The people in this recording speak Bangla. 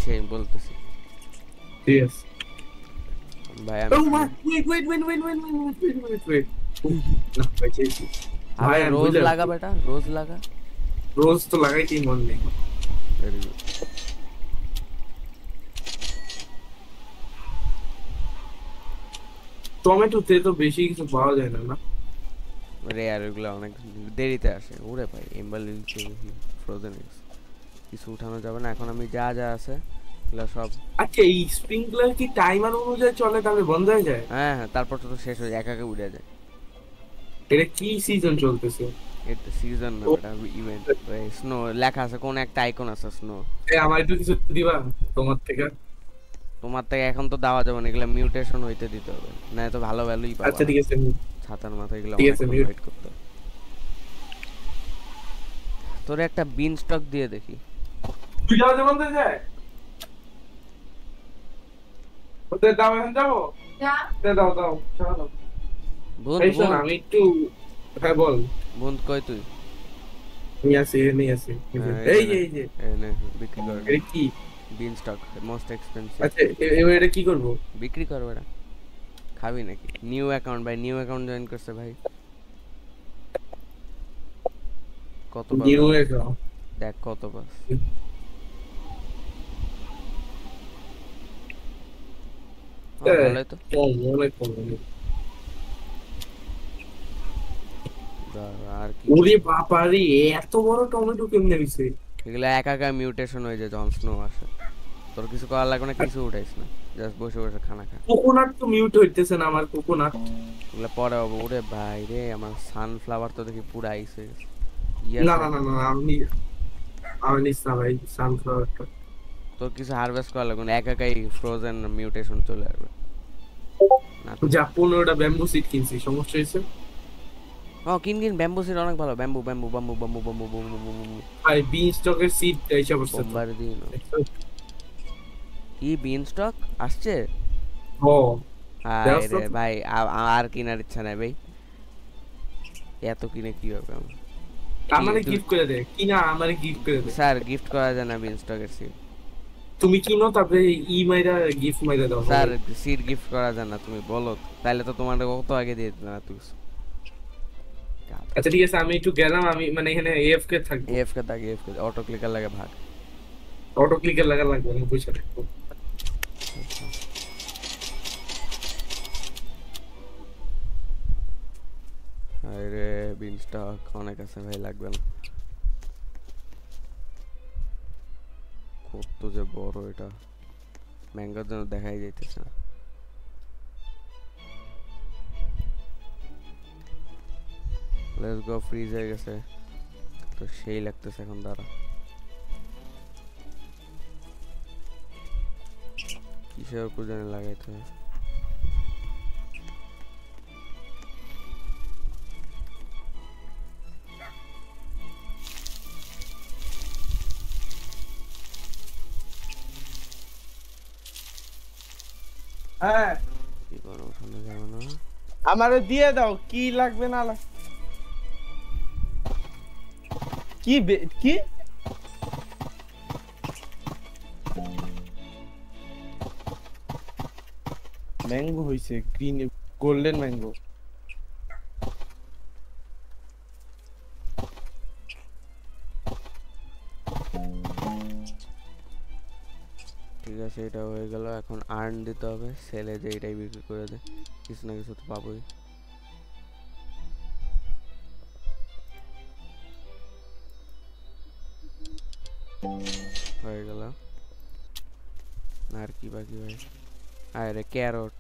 সেই বলতেছি ঠিক আছে। ভাই ও আমি মা, ওয়েট। না ভাই চাইছি। আবে ভাই আমি রোজ বুঝলাম, লাগা বেটা, রোজ লাগা। রোজ তো লাগাইতেই মন নেই। Very good. টমেটোতে তো বেশি কিছু পাওয়া যায় না, না? রেয়ার এগুলো অনেক দেরিতে আসে। ওরে ভাই এম্বার লিলকে ফ্রোজেন এগস কিছু উঠানো যাবে না এখন। আমি যা যা আছে এগুলো সব। আচ্ছা, এই স্প্রিংকলার কি টাইমার অনুযায়ী চলে, তাহলে বন্ধ হয়ে যায়? হ্যাঁ হ্যাঁ, তারপর তো শেষ হয়ে যায়, একা একা উড়ে যায়। এটা কি সিজন চলতেছে? এটা সিজন না ও, বেটা, ইভেন্ট। স্নো লেখা আছে, কোন একটা আইকন আছে স্নো। আমার একটু কিছু দিবা তোমার থেকে? তোমার থেকে এখন তো দেওয়া যাবে না, এগুলো মিউটেশন হইতে দিতে হবে, না তো ভালো ভ্যালুই পাবা আচ্ছা না। ঠিক আছে, ছাতার মাথায় এগুলো ঠিক আছে অনেকক্ষণ মিউট। ওয়েট করতে হবে। তোরে একটা বিন স্টক দিয়ে দেখি। তুই যাওয়া বন্ধ হয়ে যায়? ওদের দাও, এখন যাবো। দাও দাও, দাও। বুন্ত এই শোন, বুন্ত আমি একটু, হ্যাঁ বল। বুন্ত কই তুই? নিয়ে আসি, নিয়ে আসি। হ্যাঁ, এই যে, এই যে। এই নে, বিক্রি কর। এটা কি? বিন স্টক মোস্ট এক্সপেন্সিভ। আচ্ছা, এবার এটা কি করবো? বিক্রি কর বেটা। খাবি নাকি? নিউ অ্যাকাউন্ট ভাই, নিউ অ্যাকাউন্ট জয়েন করছে ভাই। কত পাবে? New account. দেখ কত পাস। হ্যাঁ ভালোই তো। কম, অনেক কম। দাঁড়া, আর কি ওরে করবো? বাবারে, এত বড় টমেটো কেমনে হইছে? এগুলো একা একা মিউটেশন হয়ে যায় যখন স্নো আসে। তোর কিছু করার লাগবে না, কিছু উঠাইস না। জাস্ট বসে বসে খানা খা। কোকোনাট তো মিউট হইতেছে না, আমার কোকোনাট। এগুলো পরে হবে। ওরে ভাই রে, আমার সানফ্লাওয়ার তো দেখি পুরা আইস হয়ে গেছে। ইয়া না না সাইড। না না, আমি নিস না ভাই সানফ্লাওয়ারটা। তোর কিছু হারভেস্ট করা লাগবে না, একা একাই ফ্রোজেন মিউটেশন চলে আসবে। নাথিং। যা, 15টা ব্যাম্বু সিড কিনছি, সমস্যা হয়েছে? ও কিন কিন, ব্যাম্বু সিড অনেক ভালো। Bamboo bamboo bamboo bamboo bamboo bamboo bamboo. ভাই বিন স্টকের সিড এসে পড়ছে তো। বোম্বার দিন। কি বিন স্টক আসছে? ও, হায় দেখছ রে তো? ভাই, আর কেনার ইচ্ছা নাই ভাই। এত কিনে কি হবে আমার? কি আমারে তুই? গিফট করে দে, কিনা আমারে গিফট করে দে। স্যার গিফট করা যায় না বিন স্টকের সিড। তুমি কিনো, তারপরে ই মাইরা গিফট মাইরা দাও স্যার সবাই। সিড গিফট করা যায় না, তুমি বলো। তাইলে তো তোমার কত আগে দিয়ে দিত না তুই। আচ্ছা ঠিক আছে, আমি একটু গেলাম, আমি মানে এখানে এএফকে থাকবো। এফকে থাকে, এফকে অটো ক্লিকার লাগে ভাগ। অটো ক্লিকের লাগা লাগবে, আমি বসে থাকবো। আচ্ছা। আরে বিন স্টক অনেক আছে ভাই, লাগবে না। কত যে বড় এটা, ম্যাঙ্গোর জন্য দেখাই যাইতেছে না। লেটস গো, ফ্রিজ হয়ে গেছে তো সেই লাগতেছে এখন। দাঁড়া, কিসের উপর জানি লাগাইতে হয়। হ্যাঁ, কি করে ওঠানো যাবে না? আমারে দিয়ে দাও, কি লাগবে না কি কি ম্যাঙ্গো হইছে, গ্রিন গোল্ডেন ম্যাঙ্গো। ঠিক আছে, এটা হয়ে গেল। এখন আর্ন দিতে হবে, সেলে যে এটাই বিক্রি করে দে, কিছু না কিছু তো পাবোই। হয়ে গেল। আর কি বাকি ভাই? আরে ক্যারট,